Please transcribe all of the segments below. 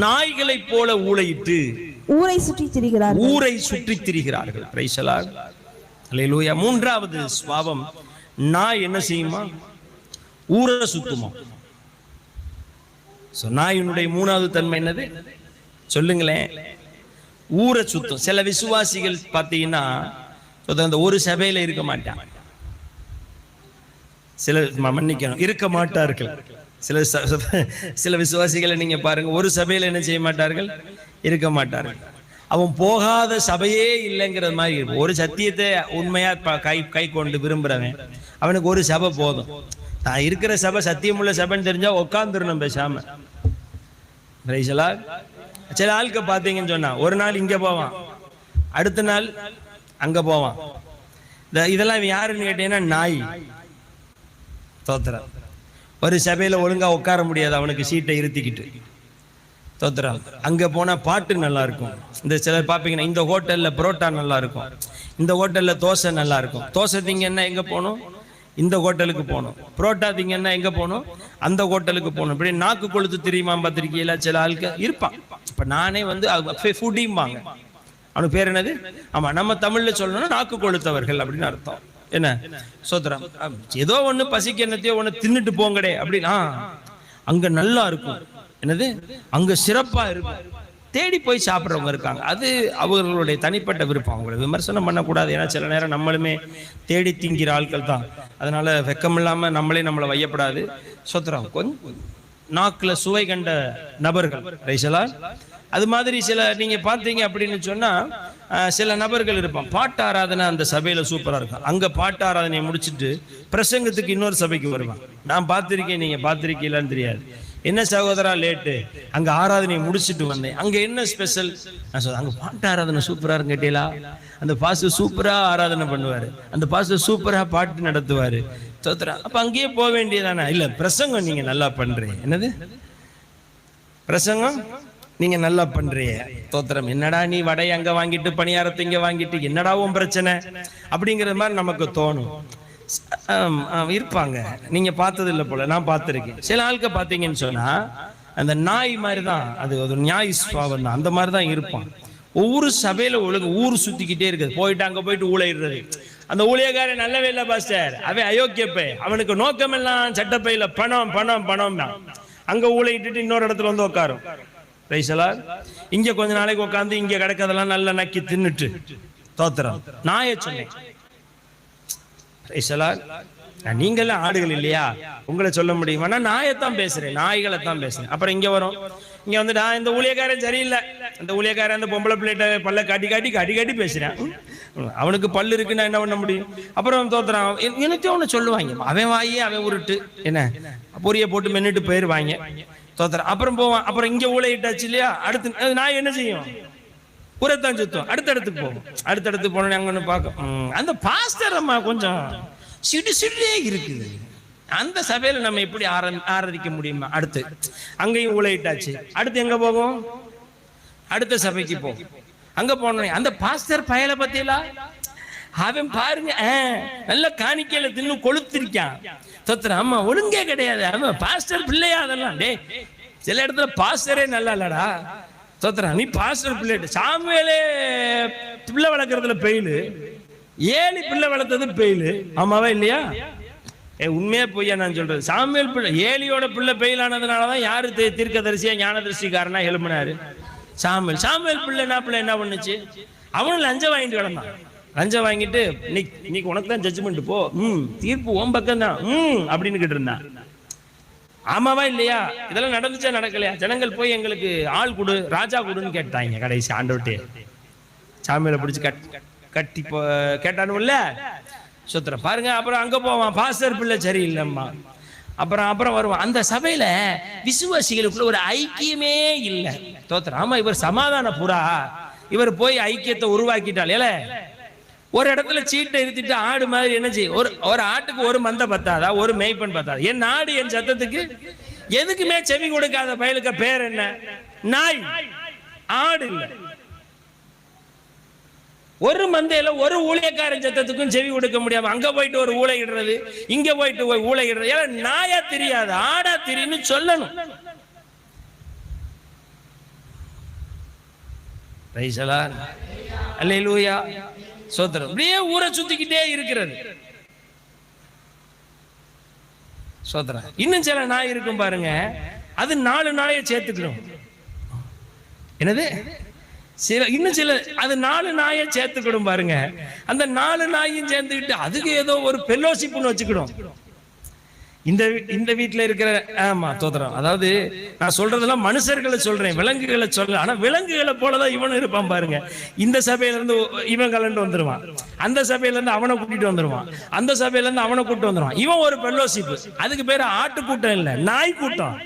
நாய்களைப் போல ஊளையிட்டு ஊரை சுற்றி திரிகிறார்கள். Praise the Lord. அல்லேலூயா. மூன்றாவது சுபாவம், நாய் என்ன செய்யுமா? ஊரை சுத்துமா. நாயினுடைய மூணாவது தன்மை என்னது சொல்லுங்களேன்? ஊரை சுத்தம். சில விசுவாசிகள் பார்த்தீங்கன்னா அந்த ஒரு சபையில இருக்க மாட்டாங்க. சில மன்னிக்கணும், இருக்க மாட்டார்கள். சில விசுவாசிகளை நீங்க பாருங்க, ஒரு சபையில என்ன செய்ய மாட்டார்கள்? இருக்க மாட்டார்கள். அவன் போகாத சபையே இல்லைங்கிற மாதிரி இருக்கும். ஒரு சத்தியத்தை உண்மையா கை கொண்டு விரும்புறவன் அவனுக்கு ஒரு சபை போதும். நான் இருக்கிற சபை சத்தியமுள்ள சபைன்னு தெரிஞ்சா உட்காந்துடணும் பேசாம. சில ஆளுக்கு பார்த்தீங்கன்னு சொன்னா ஒரு நாள் இங்க போவான், அடுத்த நாள் அங்க போவான். இதெல்லாம் யாருன்னு கேட்டீங்கன்னா நாய். தோத்திரம். ஒரு சபையில ஒழுங்கா உட்கார முடியாது, அவனுக்கு சீட்டை இருத்திக்கிட்டு. தோத்திரம். அங்க போனா பாட்டு நல்லா இருக்கும். இந்த சிலர் பாப்பீங்கன்னா இந்த ஹோட்டல்ல புரோட்டா நல்லா இருக்கும், இந்த ஹோட்டல்ல தோசை நல்லா இருக்கும். தோசை திங்கன்னா எங்க போகணும்? இந்த ஹோட்டலுக்கு போகணும். புரோட்டா திங்கன்னா எங்க போகணும்? அந்த ஹோட்டலுக்கு போகணும். இப்படி நாக்கு கொழுத்து தெரியுமா பத்திரிக்கையில சில ஆளுக்கு இருப்பான். இப்ப நானே ஃபுட்டிம்பாங்க. அவனுக்கு பேர் என்னது? ஆமா, நம்ம தமிழ்ல சொல்லணும்னா நாக்கு கொழுத்தவர்கள் அப்படின்னு அர்த்தம். என்ன சோத்திரம். ஏதோ ஒண்ணு பசிக்கு என்னத்தையோ ஒண்ணு தின்னுட்டு போங்கடே அப்படின்னா அங்க நல்லா இருக்கும். என்னது? அங்க சிறப்பா இருக்கும். தேடி போய் சாப்பிட்றவங்க இருக்காங்க. அது அவர்களுடைய தனிப்பட்ட விருப்பம். அவங்களை விமர்சனம் பண்ணக்கூடாது. ஏன்னா சில நேரம் நம்மளுமே தேடி திங்கிற ஆட்கள் தான். அதனால வெக்கம் இல்லாம நம்மளை வையப்படாது. சோத்திரம். கொஞ்சம் நாக்குல சுவை கண்ட நபர்கள். ரைசலா. அது மாதிரி சில நீங்க பார்த்தீங்க அப்படின்னு சொன்னா சில நபர்கள் இருப்பான். பாட்டு ஆராதனை அந்த சபையில சூப்பரா இருக்கும். அங்க பாட்டு ஆராதனையை முடிச்சுட்டு பிரசங்கத்துக்கு இன்னொரு சபைக்கு வருவான். நான் பார்த்திருக்கேன், நீங்க பார்த்திருக்கீங்களான்னு தெரியாது. என்ன சகோதரா லேட்டு? அங்க ஆராதனையை முடிச்சுட்டு வந்தேன். அங்க என்ன ஸ்பெஷல்? நான் சொல்றேன், அங்க பாட்டு ஆராதனை சூப்பரா இருக்கு கேட்டீங்களா? அந்த பாஸ்டர் சூப்பரா ஆராதனை பண்ணுவாரு, அந்த பாஸ்டர் சூப்பரா பாட்டு நடத்துவாரு. அப்ப அங்கேயே போக வேண்டியதானே? இல்ல, பிரசங்கம் நீங்க நல்லா பண்றீங்க. என்னது பிரசங்கம்? நீங்க நல்லா பண்றீங்க. தோத்திரம். என்னடா நீ வடையை அங்க வாங்கிட்டு பணியாரத்தை இங்க வாங்கிட்டு என்னடாவும் பிரச்சனை அப்படிங்கிற மாதிரி நமக்கு தோணும். இருப்பாங்க, நீங்க பார்த்தது இல்லை போல, நான் பார்த்திருக்கேன். சில ஆளுக்க பார்த்தீங்கன்னு சொன்னா அந்த நாய் மாதிரி தான். அது ஒரு நியாய சுபாவம் தான். அந்த மாதிரி தான் இருப்பான். ஒவ்வொரு சபையில ஒழுங்கு ஊர் சுத்திக்கிட்டே இருக்குது. போயிட்டு அங்க போயிட்டு ஊழையிடுறது. அந்த ஊழியக்காரன் நல்லவே இல்லை பாஸ்டர், அவன் அயோக்கியப்பை. அவனுக்கு நோக்கம் எல்லாம் சட்டப்பையில பணம் பணம் பணம் தான். அங்க ஊழையிட்டு இன்னொரு இடத்துல வந்து உட்காரும். ரைசலா. இங்க கொஞ்ச நாளைக்கு உட்காந்து இங்க கிடக்கதெல்லாம் நல்லா நக்கி தின்னுட்டு. தோத்திரம். நாயை சொன்னேன். நீங்கெல்லாம் ஆடுகள் இல்லையா? உங்களை சொல்ல முடியுமா? நான் நாயத்தான் பேசுறேன், நாய்களை தான் பேசுறேன். அப்புறம் இங்க வரும், இங்க வந்து நான் இந்த ஊழியக்காரன் சரியில்லை, அந்த ஊழியக்காரன் அந்த பொம்பளை பிள்ளைகிட்ட பல்ல காட்டி பேசுறேன். அவனுக்கு பல்லு இருக்குன்னா என்ன பண்ண முடியும்? அப்புறம் தோத்துறான். எனக்கு ஒண்ணு சொல்லுவாங்க, அவன் வாயே அவன் உருட்டு என்ன பொரிய போட்டு மென்னுட்டு போயிருவாங்க. தோத்துறான். அப்புறம் போவான். அப்புறம் இங்க ஊழையிட்டாச்சு இல்லையா? அடுத்து நாய் என்ன செய்யும்? ஊரைத்தான் சுத்தம். அடுத்தடுத்துக்கு போகும். அடுத்தடுத்து போனோம் அங்க ஒண்ணு பார்க்க. அந்த பாஸ்டர் அம்மா கொஞ்சம் சிடியே இருக்குது. அந்த சபையில நம்ம எப்படி ஆராதிக்க முடியுமா? அடுத்து அங்கேயும் ஊழையிட்டாச்சு. அடுத்து எங்க போகும்? அடுத்த சபைக்கு போகும். அங்க போனோம். அந்த பாஸ்டர் பயலை பத்தியலா அவன் பாருங்க நல்ல காணிக்கையில தின்னு கொளுத்திருக்கான். தோத்திரம். ஆமா, ஒழுங்கே கிடையாது. அவன் பாஸ்டர் பிள்ளையா? அதெல்லாம் டே சில இடத்துல பாஸ்டரே நல்லா இல்லடா. தோத்திரம். நீ பாஸ்டர் பிள்ளை. சாமுவேலே பிள்ளை வளர்க்கறதுல பெயிலு, ஏலி பிள்ளை வளர்த்தது பெயிலு. ஆமாவா இல்லையா? உண்மையா பொய்யா நான் சொல்றது? சாமுவேல் பிள்ளை ஏலியோட பிள்ளை பெயிலானதுனாலதான் யாரு தீர்க்கதரிசியா ஞானதரிசிக்காரனா எழுப்பினாரு? சாமுவேல் பிள்ளை என்ன பண்ணுச்சு? அவனும் லஞ்சம் வாங்கிட்டு கிடந்தான். லஞ்சம் வாங்கிட்டு இன்னைக்கு உனக்கு தான் ஜட்ஜ்மெண்ட், போ, தீர்ப்பு ஓம் பக்கம் தான் அப்படின்னு கிட்டு இருந்தான். ஆமாவா இல்லையா? இதெல்லாம் நடந்துச்சா நடக்கலையா? ஜனங்கள் போய் எங்களுக்கு ஆள் கொடு, ராஜா கொடுன்னு கேட்டாங்க. கடைசி ஆண்டவட்டே சாமியில பிடிச்சு கட்டி கேட்டானுல்ல. சுத்திரம். பாருங்க. அப்புறம் அங்க போவான், பாஸ்டர் பிள்ளை சரியில்லைம்மா. அப்புறம் வருவான். அந்த சபையில விசுவாசிகளுக்குள்ள ஒரு ஐக்கியமே இல்லை. தோத்திரம். ஆமா, இவர் சமாதான புறா. இவர் போய் ஐக்கியத்தை உருவாக்கிட்டால் ஏல. ஒரு இடத்துல சீட்டை இருத்திட்டு ஆடு மாதிரி என்ன செய்யும்? ஒரு ஆட்டுக்கு ஒரு மந்தை பத்தாதா? ஒரு மேய்ப்பன் பத்தாதா? என் நாடு என் சத்தத்துக்கு எதுக்குமே செவி கொடுக்காத பயலுக்கு பேர் என்ன? நாய். ஆடு இல்ல. ஒரு மந்தையில ஒரு ஊழியக்காரன் சத்தத்துக்கும் செவி கொடுக்க முடியாம அங்க போயிட்டு ஒரு ஊழையிடுறது, இங்க போயிட்டு ஊழையிடுறது. ஏன்னா நாயா தெரியாது, ஆடா தெரியுன்னு சொல்லணும். பிரைஸ் தி லார்ட், அல்லேலூயா, ஸ்தோத்திரம். அப்படியே ஊரை சுத்திக்கிட்டே இருக்கிறது. ஸ்தோத்திரம். இன்னும் சில நாய் இருக்கும் பாருங்க, அது 4 நாயை சேர்த்துக்கணும். என்னது? இன்னும் சில அது 4 நாயை சேர்த்துக்கிடும் பாருங்க. அந்த 4 நாயும் சேர்ந்துக்கிட்டு அதுக்கு ஏதோ ஒரு பெல்லோஷிப்னு வச்சுக்கிடும். இந்த வீட்டுல இருக்கிற, ஆமா தோத்திரம். அதாவது நான் சொல்றதெல்லாம் மனுஷர்களை சொல்றேன், விலங்குகளை சொல்றேன். ஆனா விலங்குகளை போலதான் இவனும் இருப்பான் பாருங்க. இந்த சபையில இருந்து இவன் கலண்டு வந்துருவான், அந்த சபையில இருந்து அவனை கூட்டிட்டு வந்துருவான், அந்த சபையில இருந்து அவனை கூட்டிட்டு வந்துருவான். இவன் ஒரு பெல்லோஷிப். அதுக்கு பேரு ஆட்டு கூட்டம் இல்ல, நாய் கூட்டம்.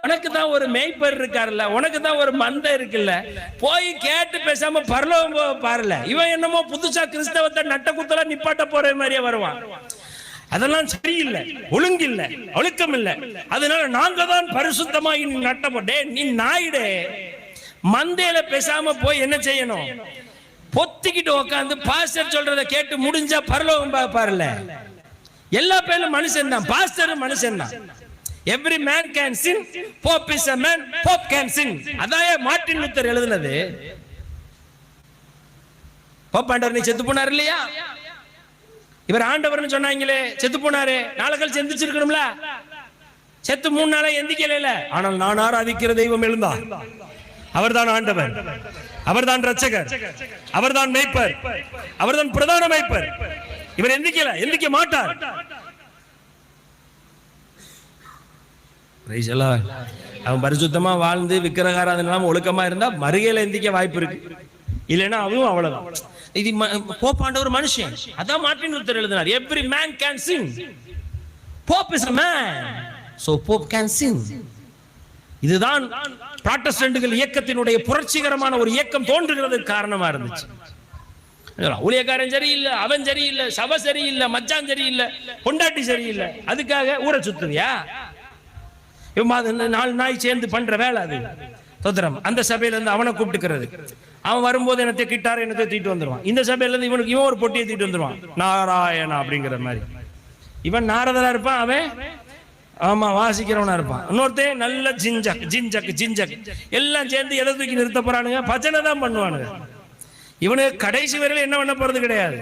உனக்கு தான் ஒரு மேய்ப்பர் இருக்காருல்ல, உனக்கு தான் ஒரு மந்தை இருக்குல்ல, போய் கேட்டு பேசாம பரலோகம் பாருல. இவன் என்னமோ புதுசா கிறிஸ்தவத்தை நட்ட குத்தலாம் நிப்பாட்ட போற மாதிரியே வருவான். அதெல்லாம் சரியில்லை, ஒழுங்கில்ல, ஒழுக்கம் இல்லை. அதனால நாங்க தான் பரிசுத்தமாகி நீ நட்ட போட்டே. நீ நாயிடே, மந்தையில பேசாம போய் என்ன செய்யணும்? பொத்திக்கிட்டு உட்காந்து பாஸ்டர் சொல்றதை கேட்டு முடிஞ்சா பரலோகம் பாருல. எல்லா பேரும் மனுஷன் தான், பாஸ்டர் மனுஷன் தான். Every man can sin, Pope is a man, Pope can sin. அதாயே மார்ட்டின் லூத்தர் எழுதுனது. போப் ஆண்டவர் நீ செத்து போனார் இல்லையா? இவர் ஆண்டவர்னு சொன்னாங்களே, செத்து போனாரு, நாளைகள் எந்திரிச்சிருக்கணும்ல. செத்து 3 நாளா எந்திக்கல. ஆனால் நான் ஆராதிக்கிற தெய்வம் எழுந்தார். அவர்தான் ஆண்டவர், அவர்தான் ரட்சகர், அவர்தான் மேய்ப்பர், அவர்தான் பிரதான மேய்ப்பர். இவர் எந்திக்க மாட்டார். அவன் பரிசுத்தமா வாழ்ந்து விக்கிரகாராதனை ஒழுக்கமா இருந்தா மறுகையில எந்திக்க வாய்ப்பு இருக்கு. இல்லைன்னா அதுவும் அவ்வளவுதான். இது போப் ஆண்டவர் மனுஷன். அதான் மார்ட்டின் லூத்தர் எழுதினார், every man can sin, Pope is a man, so Pope can sin. இதுதான் புராட்டஸ்டன்ட்கள் இயக்கத்தினுடைய புரட்சிகரமான ஒரு இயக்கம் தோன்றுகிறதுக்கு காரணமா இருந்துச்சு. ஊழியக்காரன் சரியில்லை, அவன் சரியில்லை, சபை சரியில்லை, மச்சான் சரியில்லை, பொண்டாட்டி சரியில்லை, அதுக்காக ஊரை சுத்துறியா? 4 நாய் சேர்ந்து பண்ற வேலை அது. தோத்திரம். அந்த சபையில இருந்து அவனை கூப்பிட்டுக்கிறது. அவன் வரும்போது என்னத்தை கிட்டார என்னத்தை தூக்கிட்டு வந்துருவான். இந்த சபையில இருந்து இவன் ஒரு பொட்டியை தூக்கிட்டு வந்துருவான், நாராயணா அப்படிங்கிற மாதிரி. இவன் நாரதரா இருப்பான், அவன் ஆமா வாசிக்கிறவனா இருப்பான். இன்னொருத்தன் நல்ல ஜிஞ்சக் ஜிஞ்சக் ஜிஞ்சக். எல்லாம் சேர்ந்து எதை தூக்கி நிறுத்த போறானுங்க? பஜனை தான் பண்ணுவானுங்க. இவனுக்கு கடைசி வரையில என்ன பண்ண போறது கிடையாது.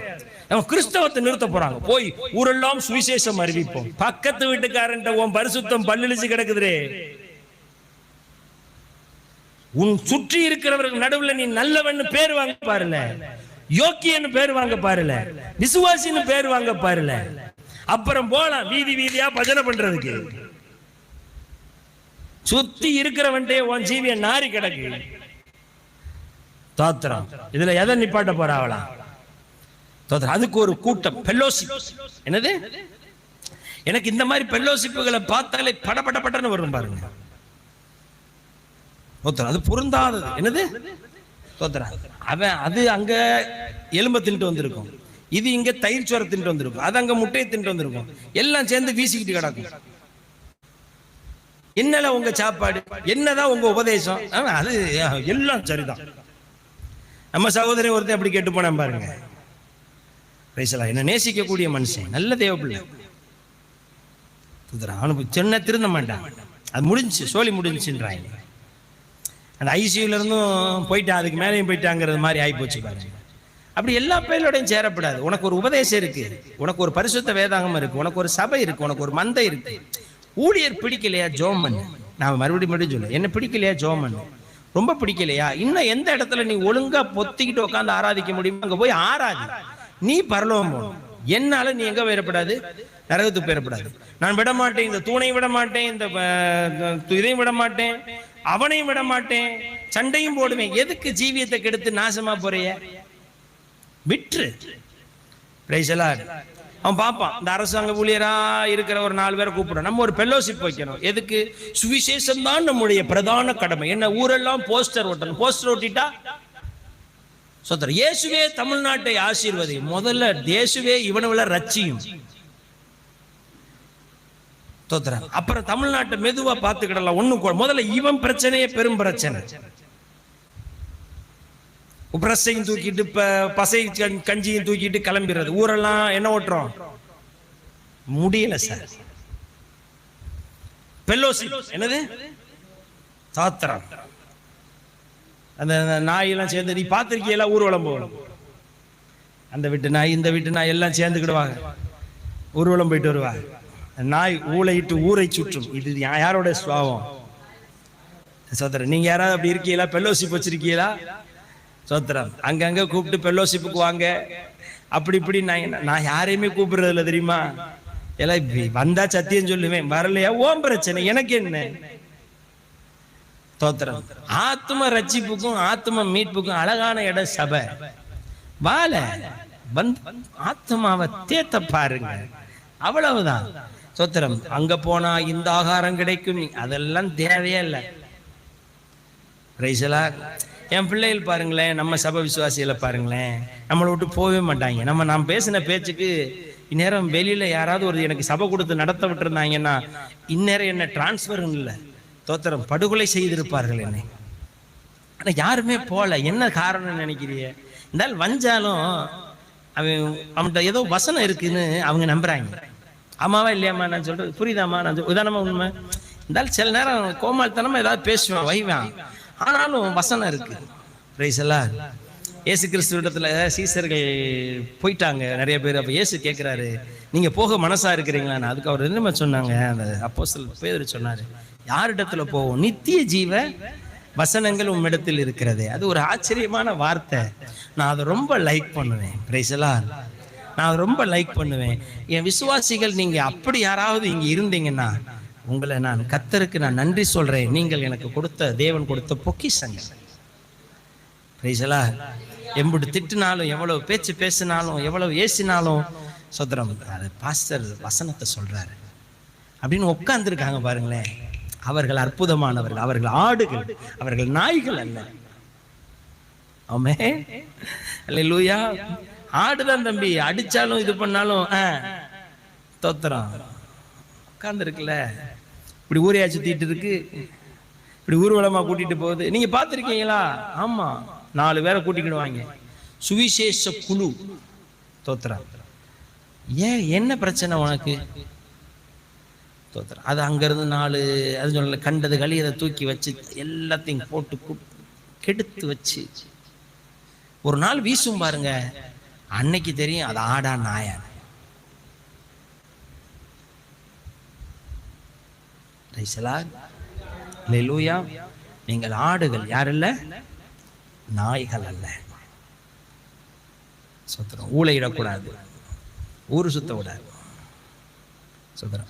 அவன் கிறிஸ்தவத்தை நிறுத்த போறாங்க. போய் ஊரெல்லாம் சுவிசேஷம் அறிவிப்போம். பக்கத்து வீட்டுக்காரன் உன் பரிசுத்தம் பல்லிழிச்சு கிடக்குதுரே. உன் சுற்றி இருக்கிறவர்கள் நடுவில் நீ நல்லவன்னு பேர் வாங்க பாருல, யோக்கியன்னு பேர் வாங்க பாருல, விசுவாசின்னு பேர் வாங்க பாருல. அப்புறம் போலாம் வீதி வீதியா பஜனை பண்றதுக்கு. சுத்தி இருக்கிறவன்ட்டே உன் ஜீவிய நாரி கிடக்கு. தோத்திரம். இதுல எதை நிப்பாட்ட போறாவளா? அதுக்கு ஒரு கூட்டம், பெல்லோஷிப். என்னது? எனக்கு இந்த மாதிரி பெல்லோஷிப்புகளை பார்த்தாலே படபடன்னு வரும் பாருங்க. அது பொருந்தாதது. என்னது? அவன் அது அங்க எலும்ப தின்ட்டு வந்திருக்கும், இது இங்க தயிர் சோற தின்ட்டு வந்திருக்கும், அது அங்க முட்டையை தின்ட்டு வந்திருக்கும். எல்லாம் சேர்ந்து வீசிக்கிட்டு கிடக்கும். என்னல உங்க சாப்பாடு, என்னதான் உங்க உபதேசம்? அது எல்லாம் சரிதான். நம்ம சகோதரி ஒருத்தர் அப்படி கேட்டு போன பாருங்க. என்ன நேசிக்கக்கூடிய மனுஷன், நல்ல தேவப்பிள்ளை, சின்ன திருந்த மாட்டான். அது முடிஞ்சு, சோழி முடிஞ்சுன்றாங்க. அந்த ஐசியூல இருந்தும் போயிட்டா, அதுக்கு மேலேயும் போயிட்டாங்கிறது மாதிரி ஆகி போச்சு பாருங்க. அப்படி எல்லா பேரோடையும் சேரப்படாது. உனக்கு ஒரு உபதேசம் இருக்கு, உனக்கு ஒரு பரிசுத்த வேதாகம் இருக்கு, உனக்கு ஒரு சபை இருக்கு, உனக்கு ஒரு மந்தை இருக்கு. ஊழியர் பிடிக்கலையா? ஜோம் பண்ணு. நான் மறுபடியும் சொல்ல, என்ன பிடிக்கலையா? ஜோம் பண்ணு. ரொம்ப பிடிக்கலையா? இன்னும் எந்த இடத்துல நீ ஒழுங்கா பொத்திக்கிட்டு உட்காந்து ஆராதிக்க முடியுமோ அங்க போய் ஆராதி. நீ பரலோகம் போகணும். என்னால நீ எங்க போயிடப்படாது? நரகத்துக்கு போயிடப்படாது. நான் விட மாட்டேன், இந்த தூணையும் விட மாட்டேன், இந்த இதையும் விட மாட்டேன், அவனையும் விட மாட்டேன், சண்டையும் போடுவேன். எதுக்கு ஜீவியத்தை கெடுத்து நாசமா போறிய? விற்று. அவன் பார்ப்பான், இந்த அரசாங்க ஊழியரா இருக்கிற ஒரு 4 பேரை கூப்பிடும். நம்ம ஒரு பெல்லோஷிப் வைக்கணும். எதுக்கு? சுவிசேஷம் தான் நம்முடைய பிரதான கடமை. என்ன? ஊரெல்லாம் போஸ்டர் ஓட்டணும். போஸ்டர் ஓட்டிட்டா சொத்தர். இயேசுவே தமிழ்நாட்டை ஆசீர்வதி. முதல்ல இயேசுவே இவனுல ரட்சியும். அப்புறம் தமிழ்நாட்டை மெதுவா பார்த்துக்கிடலாம். ஒண்ணும் முதல்ல இவன் பிரச்சனையே பெரும் பிரச்சனை. பிரசையும் தூக்கிட்டு பசை கஞ்சியும் தூக்கிட்டு கிளம்பிடுறது. ஊரெல்லாம் என்ன ஓட்டுறோம்? முடியல சார். பெல்லோஷிப். என்னது? சாத்திரம். அந்த நாயெல்லாம் சேர்ந்து, நீ பார்த்திருக்கீங்களா, ஊர்வலம் போகணும், அந்த வீட்டு நாய் இந்த வீட்டு நாய் எல்லாம் சேர்ந்துக்கிடுவாங்க, ஊர்வலம் போயிட்டு வருவாங்க. நாய் ஊளையிட்டு ஊரை சுற்றும். இது யாரோட சுவாபம்? சோத்திரம். நீங்க யாராவது அப்படி இருக்கீங்களா? பெல்லோஷிப் வச்சிருக்கீங்களா? சோத்திரம். அங்கங்க கூப்பிட்டு பெல்லோஷிப்புக்கு வாங்க அப்படி இப்படி. நான் யாரையுமே கூப்பிடுறது இல்லை தெரியுமா? எல்லாம் வந்தா சத்தியம் சொல்லுவேன், வரலையா ஓம் பிரச்சனை, எனக்கு என்ன? தோத்திரம். ஆத்ம ரட்சிப்புக்கும் ஆத்ம மீட்புக்கும் அழகான இடம் சபை. வாழ வந்து ஆத்மாவை தேத்த பாருங்க, அவ்வளவுதான். சோத்திரம். அங்க போனா இந்த ஆகாரம் கிடைக்கும், அதெல்லாம் தேவையே இல்லை. என் பிள்ளைகள் பாருங்களேன், நம்ம சபை விசுவாசிகளை பாருங்களேன், நம்மளை விட்டு போகவே மாட்டாங்க. நாம் பேசின பேச்சுக்கு இந்நேரம் வெளியில யாராவது ஒரு எனக்கு சபை கொடுத்து நடத்த விட்டுருந்தாங்கன்னா இந்நேரம் என்ன டிரான்ஸ்பர் இல்லை, தோத்திரம், படுகொலை செய்திருப்பார்கள் என்னை. ஆனா யாருமே போல. என்ன காரணம் நினைக்கிறிய? இருந்தாலும் வஞ்சாலும் அவன்கிட்ட ஏதோ வசனம் இருக்குன்னு அவங்க நம்புறாங்க. ஆமாவா இல்லையாம்மா நான் சொல்றது புரியுதாம்மா? நான் உதாரணமா உண்மை. இருந்தாலும் சில நேரம் கோமாளித்தனமா ஏதாவது பேசுவான், வைவான், ஆனாலும் வசனம் இருக்கு. பிரைஸ் எல்லாம். இயேசு கிறிஸ்து இடத்துல சீசர்கள் போயிட்டாங்க நிறைய பேர். அப்ப இயேசு கேட்கிறாரு, நீங்க போக மனசா இருக்கிறீங்களா? அதுக்கு அவர் என்ன சொன்னாங்க? அந்த அப்போஸ்தலர் பேதுரு சொன்னாரு, யாரிடத்துல போவோம்? நித்திய ஜீவ வசனங்கள் உம்மிடத்தில் இருக்கிறது. அது ஒரு ஆச்சரியமான வார்த்தை. நான் அதை ரொம்ப லைக் பண்ணுவேன். பிரைஸ் எல்லாம். நான் அதை ரொம்ப லைக் பண்ணுவேன். என் விசுவாசிகள் நீங்க அப்படி யாராவது இங்க இருந்தீங்கன்னா உங்களை நான் கர்த்தருக்கு நான் நன்றி சொல்றேன். நீங்கள் எனக்கு கொடுத்த தேவன் கொடுத்த பொக்கிஷங்கள். பிரைஸலா. எம்புடு திட்டினாலும், எவ்வளவு பேச்சு பேசினாலும், எவ்வளவு ஏசினாலும், சோதரம், அது பாஸ்டர் வசனத்தை சொல்றாரு அப்படின்னு உட்கார்ந்துருக்காங்க பாருங்களேன். அவர்கள் அற்புதமானவர்கள், அவர்கள் ஆடுகள், அவர்கள் நாய்கள் அல்ல. ஆமென். அல்லேலூயா. ஆடுதான் தம்பி, அடிச்சாலும் இது பண்ணாலும் தோத்திரம் உட்கார்ந்துருக்குல்ல. இப்படி ஊரையா சுத்திட்டு இருக்கு, இப்படி ஊர்வலமா கூட்டிட்டு போகுது. நீங்க பார்த்திருக்கீங்களா? ஆமா, 4 பேரை கூட்டிக்கிடுவாங்க, சுவிசேஷ குழு. தோத்திரம். ஏன், என்ன பிரச்சனை உனக்கு? தோத்திரம். அது அங்கிருந்து 4 அது சொல்ல கண்டது கழியதை தூக்கி வச்சு எல்லாத்தையும் போட்டு கெடுத்து வச்சு ஒரு நாள் வீசும் பாருங்க, அன்னைக்கு தெரியும் அது ஆடா நாயா. நீங்கள் ஆடுகள், யார் இல்ல, நாய்கள் அல்ல. ஊழையிடக்கூடாது, ஊரு சுத்த விடாது.